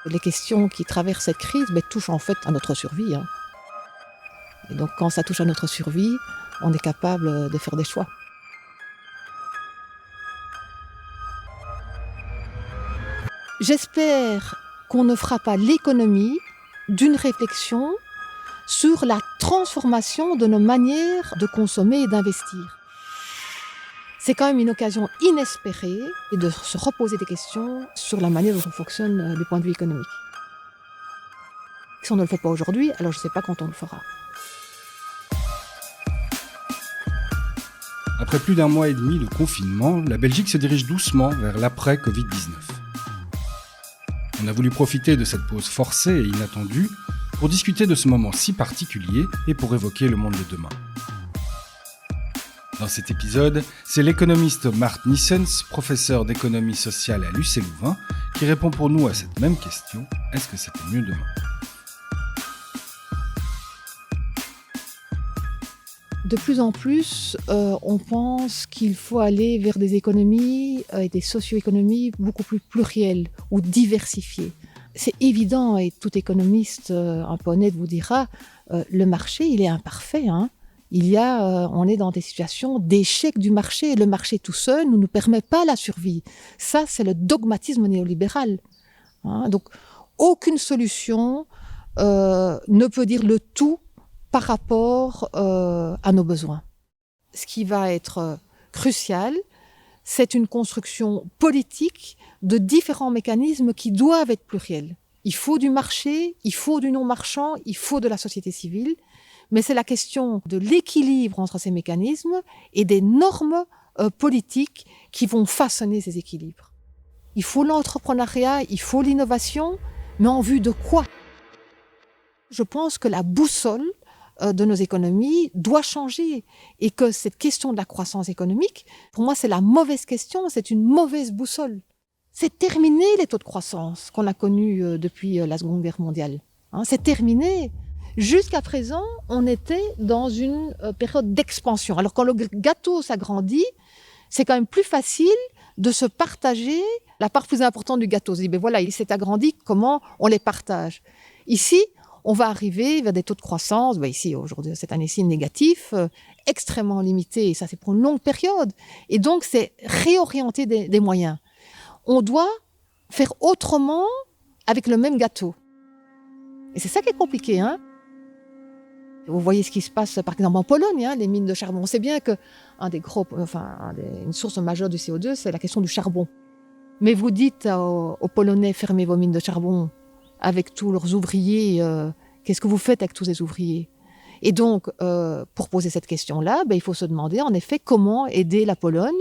Les questions qui traversent cette crise touchent en fait à notre survie. Et donc quand ça touche à notre survie, on est capable de faire des choix. J'espère qu'on ne fera pas l'économie d'une réflexion sur la transformation de nos manières de consommer et d'investir. C'est quand même une occasion inespérée de se reposer des questions sur la manière dont on fonctionne du point de vue économique. Si on ne le fait pas aujourd'hui, alors je ne sais pas quand on le fera. Après plus d'un mois et demi de confinement, la Belgique se dirige doucement vers l'après-Covid-19. On a voulu profiter de cette pause forcée et inattendue pour discuter de ce moment si particulier et pour évoquer le monde de demain. Dans cet épisode, c'est l'économiste Mart Nissens, professeur d'économie sociale à l'UC Louvain, qui répond pour nous à cette même question: est-ce que c'était mieux demain ? De plus en plus, on pense qu'il faut aller vers des économies et des socio-économies beaucoup plus plurielles ou diversifiées. C'est évident, et tout économiste un peu honnête vous dira, le marché, il est imparfait. On est dans des situations d'échec du marché. Le marché tout seul ne nous permet pas la survie. Ça, c'est le dogmatisme néolibéral. Donc, aucune solution ne peut dire le tout par rapport à nos besoins. Ce qui va être crucial, c'est une construction politique de différents mécanismes qui doivent être pluriels. Il faut du marché, il faut du non-marchand, il faut de la société civile, mais c'est la question de l'équilibre entre ces mécanismes et des normes politiques qui vont façonner ces équilibres. Il faut l'entrepreneuriat, il faut l'innovation, mais en vue de quoi ? Je pense que la boussole de nos économies doit changer et que cette question de la croissance économique, pour moi, c'est la mauvaise question, c'est une mauvaise boussole. C'est terminé les taux de croissance qu'on a connus depuis la Seconde Guerre mondiale. C'est terminé. Jusqu'à présent, on était dans une période d'expansion. Alors quand le gâteau s'agrandit, c'est quand même plus facile de se partager la part plus importante du gâteau. On se dit, voilà, il s'est agrandi, comment on les partage ? Ici, on va arriver vers des taux de croissance, ici, aujourd'hui, cette année-ci, négatifs, extrêmement limités, et ça, c'est pour une longue période. Et donc, c'est réorienter des moyens. On doit faire autrement avec le même gâteau. Et c'est ça qui est compliqué, Vous voyez ce qui se passe, par exemple, en Pologne, les mines de charbon. On sait bien que une source majeure du CO2, c'est la question du charbon. Mais vous dites aux Polonais, fermez vos mines de charbon, avec tous leurs ouvriers, qu'est-ce que vous faites avec tous ces ouvriers ? Et donc, pour poser cette question-là, il faut se demander, en effet, comment aider la Pologne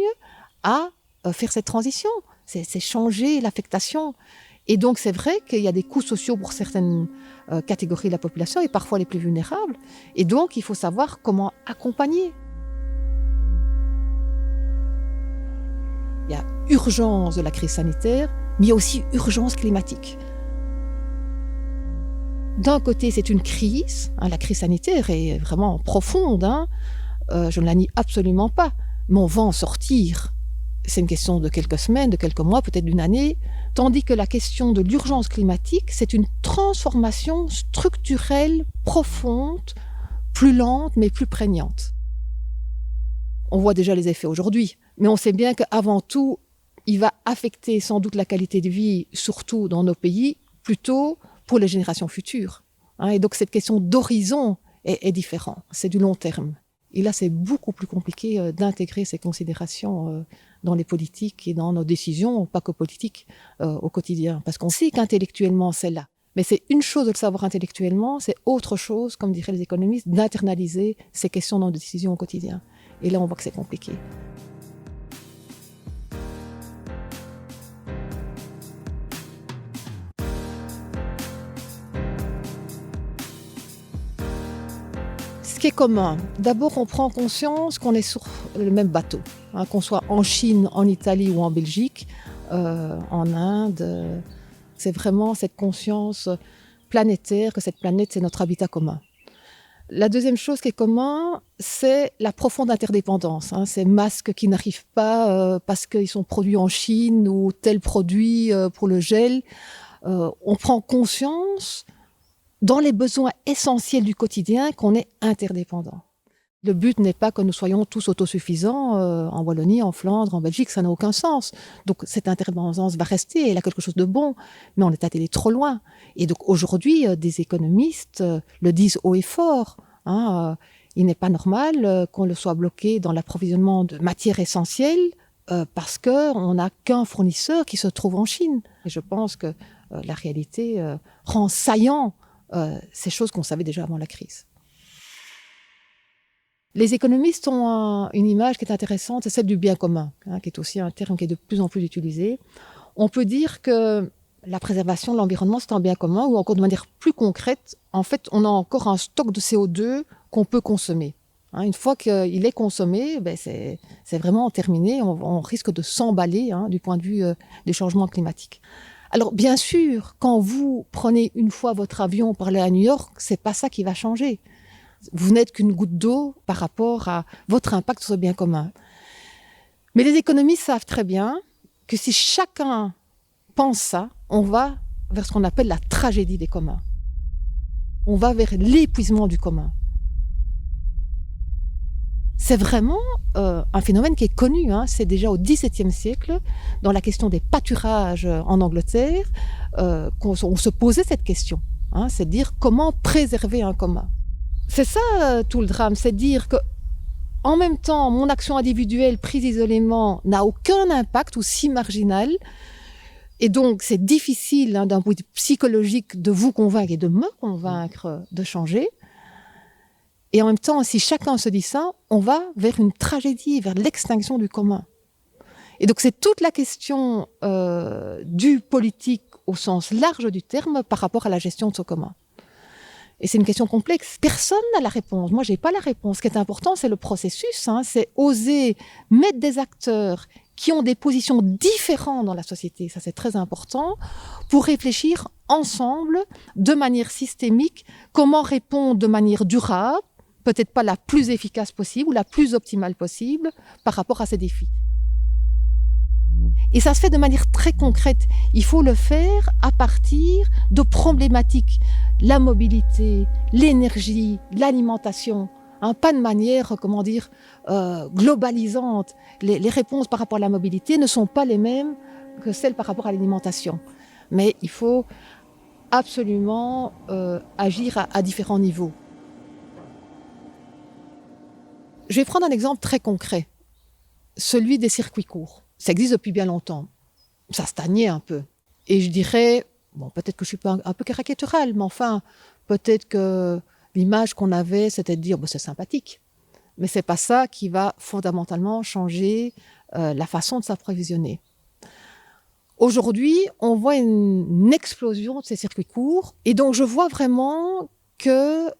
à faire cette transition. C'est changer l'affectation. Et donc, c'est vrai qu'il y a des coûts sociaux pour certaines catégories de la population, et parfois les plus vulnérables. Et donc, il faut savoir comment accompagner. Il y a urgence de la crise sanitaire, mais il y a aussi urgence climatique. D'un côté, c'est une crise. La crise sanitaire est vraiment profonde. Je ne la nie absolument pas. Mais on va en sortir. C'est une question de quelques semaines, de quelques mois, peut-être d'une année. Tandis que la question de l'urgence climatique, c'est une transformation structurelle, profonde, plus lente, mais plus prégnante. On voit déjà les effets aujourd'hui. Mais on sait bien qu'avant tout, il va affecter sans doute la qualité de vie, surtout dans nos pays, plutôt pour les générations futures. Et donc cette question d'horizon est différente, c'est du long terme. Et là, c'est beaucoup plus compliqué d'intégrer ces considérations dans les politiques et dans nos décisions, pas que politiques, au quotidien. Parce qu'on sait qu'intellectuellement, c'est là. Mais c'est une chose de le savoir intellectuellement, c'est autre chose, comme diraient les économistes, d'internaliser ces questions dans nos décisions au quotidien. Et là, on voit que c'est compliqué. Ce qui est commun, d'abord on prend conscience qu'on est sur le même bateau, qu'on soit en Chine, en Italie ou en Belgique, en Inde. C'est vraiment cette conscience planétaire, que cette planète c'est notre habitat commun. La deuxième chose qui est commune, c'est la profonde interdépendance. Ces masques qui n'arrivent pas parce qu'ils sont produits en Chine ou tel produit pour le gel. on prend conscience dans les besoins essentiels du quotidien qu'on est interdépendants. Le but n'est pas que nous soyons tous autosuffisants en Wallonie, en Flandre, en Belgique, ça n'a aucun sens. Donc cette interdépendance va rester, elle a quelque chose de bon, mais on est allé trop loin. Et donc aujourd'hui, des économistes le disent haut et fort. Il n'est pas normal qu'on le soit bloqué dans l'approvisionnement de matières essentielles parce qu'on n'a qu'un fournisseur qui se trouve en Chine. Et je pense que la réalité rend saillant ces choses qu'on savait déjà avant la crise. Les économistes ont une image qui est intéressante, c'est celle du bien commun, qui est aussi un terme qui est de plus en plus utilisé. On peut dire que la préservation de l'environnement, c'est un bien commun, ou encore de manière plus concrète, en fait, on a encore un stock de CO2 qu'on peut consommer. Une fois qu'il est consommé, c'est vraiment terminé, on risque de s'emballer du point de vue des changements climatiques. Alors bien sûr, quand vous prenez une fois votre avion pour aller à New York, c'est pas ça qui va changer. Vous n'êtes qu'une goutte d'eau par rapport à votre impact sur ce bien commun. Mais les économistes savent très bien que si chacun pense ça, on va vers ce qu'on appelle la tragédie des communs. On va vers l'épuisement du commun. C'est vraiment un phénomène qui est connu. C'est déjà au XVIIe siècle, dans la question des pâturages en Angleterre, qu'on se posait cette question. C'est de dire comment préserver un commun. C'est ça tout le drame, c'est de dire que en même temps, mon action individuelle prise isolément n'a aucun impact ou si marginal. Et donc, c'est difficile d'un point de vue psychologique de vous convaincre et de me convaincre de changer. Et en même temps, si chacun se dit ça, on va vers une tragédie, vers l'extinction du commun. Et donc, c'est toute la question du politique au sens large du terme par rapport à la gestion de ce commun. Et c'est une question complexe. Personne n'a la réponse. Moi, je n'ai pas la réponse. Ce qui est important, c'est le processus. C'est oser mettre des acteurs qui ont des positions différentes dans la société, ça c'est très important, pour réfléchir ensemble, de manière systémique, comment répondre de manière durable, peut-être pas la plus efficace possible ou la plus optimale possible par rapport à ces défis. Et ça se fait de manière très concrète. Il faut le faire à partir de problématiques. La mobilité, l'énergie, l'alimentation. Pas de manière, globalisante. Les réponses par rapport à la mobilité ne sont pas les mêmes que celles par rapport à l'alimentation. Mais il faut absolument agir à différents niveaux. Je vais prendre un exemple très concret. Celui des circuits courts. Ça existe depuis bien longtemps. Ça stagnait un peu. Et je dirais, peut-être que je suis un peu caricaturale, mais enfin, peut-être que l'image qu'on avait, c'était de dire, c'est sympathique. Mais c'est pas ça qui va fondamentalement changer la façon de s'approvisionner. Aujourd'hui, on voit une explosion de ces circuits courts. Et donc, je vois vraiment que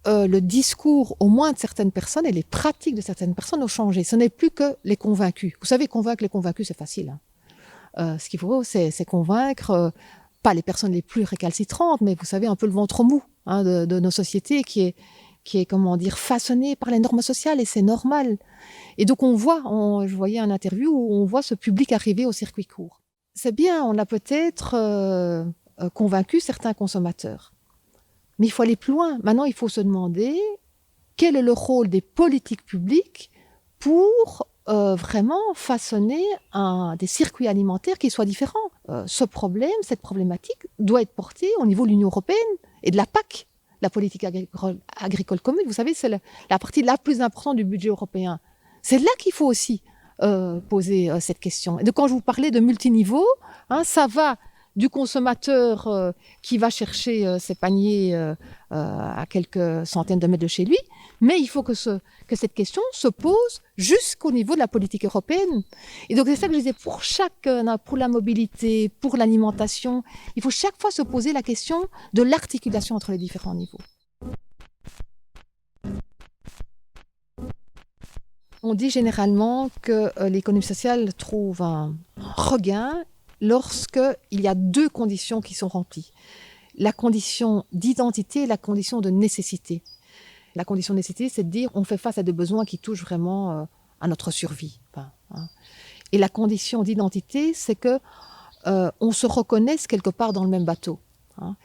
le discours, au moins de certaines personnes, et les pratiques de certaines personnes ont changé. Ce n'est plus que les convaincus. Vous savez, convaincre les convaincus, c'est facile. Ce qu'il faut, c'est convaincre, pas les personnes les plus récalcitrantes, mais vous savez, un peu le ventre mou de nos sociétés qui est façonné par les normes sociales, et c'est normal. Et donc, je voyais un interview où on voit ce public arriver au circuit court. C'est bien, on a peut-être convaincu certains consommateurs. Mais il faut aller plus loin. Maintenant, il faut se demander quel est le rôle des politiques publiques pour vraiment façonner des circuits alimentaires qui soient différents. Ce problème, cette problématique doit être portée au niveau de l'Union européenne et de la PAC, la politique agricole commune. Vous savez, c'est la partie la plus importante du budget européen. C'est là qu'il faut aussi poser cette question. Et donc, quand je vous parlais de multiniveau, ça va du consommateur qui va chercher ses paniers à quelques centaines de mètres de chez lui, mais il faut que cette question se pose jusqu'au niveau de la politique européenne. Et donc c'est ça que je disais, pour la mobilité, pour l'alimentation, il faut chaque fois se poser la question de l'articulation entre les différents niveaux. On dit généralement que l'économie sociale trouve un regain lorsqu'il y a deux conditions qui sont remplies. La condition d'identité et la condition de nécessité. La condition de nécessité, c'est de dire on fait face à des besoins qui touchent vraiment à notre survie. Et la condition d'identité, c'est que on se reconnaisse quelque part dans le même bateau. Hein.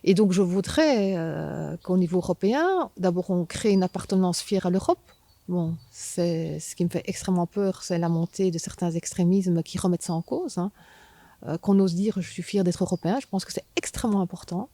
Et donc je voudrais qu'au niveau européen, d'abord on crée une appartenance fière à l'Europe. Bon, c'est ce qui me fait extrêmement peur, c'est la montée de certains extrémismes qui remettent ça en cause. Hein. Qu'on ose dire je suis fier d'être européen, je pense que c'est extrêmement important.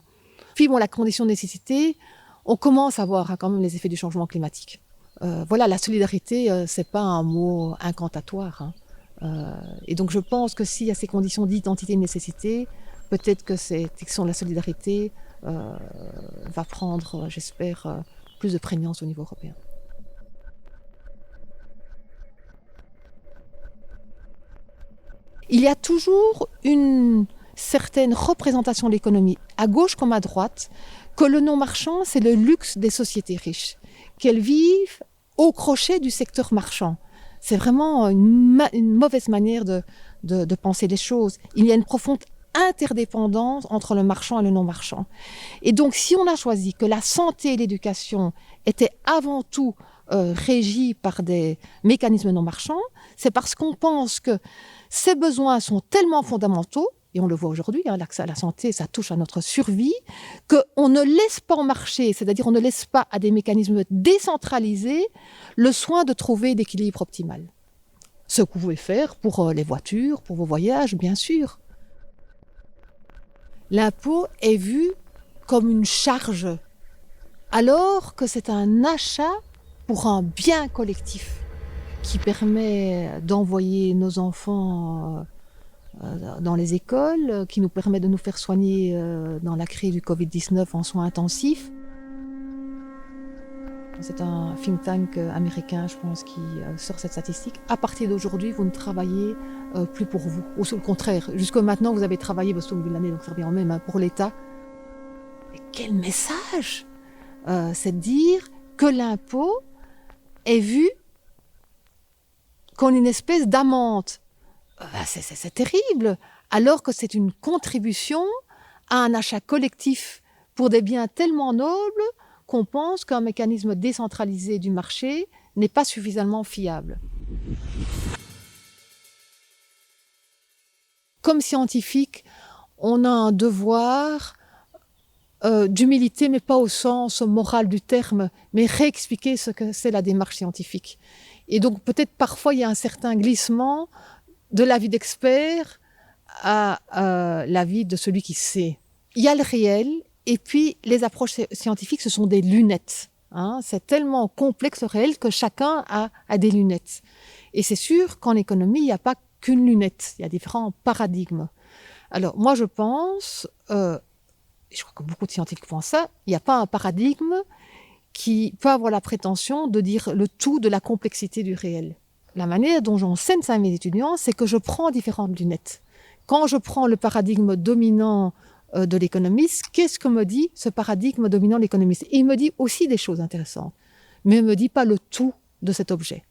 Puis bon, la condition de nécessité, on commence à voir quand même les effets du changement climatique. Voilà, la solidarité, c'est pas un mot incantatoire. Hein. Et donc je pense que s'il y a ces conditions d'identité et de nécessité, peut-être que cette action de la solidarité va prendre, j'espère, plus de prégnance au niveau européen. Il y a toujours une certaine représentation de l'économie, à gauche comme à droite, que le non-marchand, c'est le luxe des sociétés riches, qu'elles vivent au crochet du secteur marchand. C'est vraiment une mauvaise manière de penser les choses. Il y a une profonde interdépendance entre le marchand et le non-marchand. Et donc, si on a choisi que la santé et l'éducation étaient avant tout régies par des mécanismes non-marchands, c'est parce qu'on pense que ces besoins sont tellement fondamentaux, et on le voit aujourd'hui, hein, l'accès à la santé, ça touche à notre survie, qu'on ne laisse pas en marché, c'est-à-dire on ne laisse pas à des mécanismes décentralisés le soin de trouver l'équilibre optimal. Ce que vous pouvez faire pour les voitures, pour vos voyages, bien sûr. L'impôt est vu comme une charge, alors que c'est un achat pour un bien collectif qui permet d'envoyer nos enfants dans les écoles, qui nous permet de nous faire soigner dans la crise du Covid-19 en soins intensifs. C'est un think tank américain, je pense, qui sort cette statistique. À partir d'aujourd'hui, vous ne travaillez plus pour vous. Ou au contraire, jusqu'à maintenant, vous avez travaillé au début de l'année, donc ça revient en même, pour l'État. Mais quel message c'est de dire que l'impôt est vu comme une espèce d'amende. C'est terrible, alors que c'est une contribution à un achat collectif pour des biens tellement nobles qu'on pense qu'un mécanisme décentralisé du marché n'est pas suffisamment fiable. Comme scientifique, on a un devoir d'humilité, mais pas au sens moral du terme, mais réexpliquer ce que c'est la démarche scientifique. Et donc peut-être parfois il y a un certain glissement de l'avis d'expert à l'avis de celui qui sait. Il y a le réel, et puis les approches scientifiques, ce sont des lunettes. Hein. C'est tellement complexe le réel que chacun a des lunettes. Et c'est sûr qu'en économie, il n'y a pas qu'une lunette, il y a différents paradigmes. Alors moi je pense, et je crois que beaucoup de scientifiques pensent ça, il n'y a pas un paradigme qui peut avoir la prétention de dire le tout de la complexité du réel. La manière dont j'enseigne ça à mes étudiants, c'est que je prends différentes lunettes. Quand je prends le paradigme dominant de l'économiste, qu'est-ce que me dit ce paradigme dominant de l'économiste ? Il me dit aussi des choses intéressantes, mais il ne me dit pas le tout de cet objet.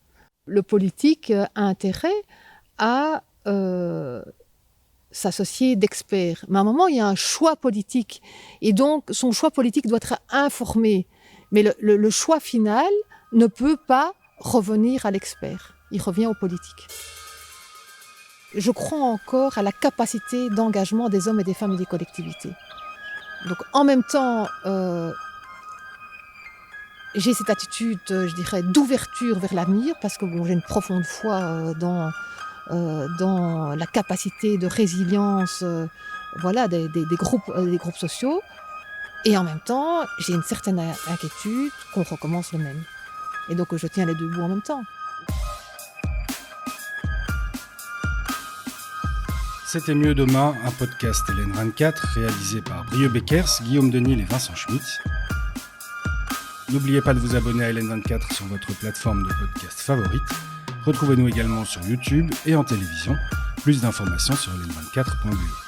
Le politique a intérêt à s'associer d'experts. Mais à un moment, il y a un choix politique. Et donc, son choix politique doit être informé. Mais le choix final ne peut pas revenir à l'expert. Il revient au politique. Je crois encore à la capacité d'engagement des hommes et des femmes et des collectivités. Donc, en même temps, j'ai cette attitude, je dirais, d'ouverture vers l'avenir, parce que bon, j'ai une profonde foi dans la capacité de résilience voilà, des groupes sociaux. Et en même temps, j'ai une certaine inquiétude qu'on recommence le même. Et donc, je tiens les deux bouts en même temps. C'était Mieux demain, un podcast LN24 réalisé par Brieux Beckers, Guillaume Denil et Vincent Schmitt. N'oubliez pas de vous abonner à LN24 sur votre plateforme de podcast favorite. Retrouvez-nous également sur YouTube et en télévision. Plus d'informations sur ln24.be.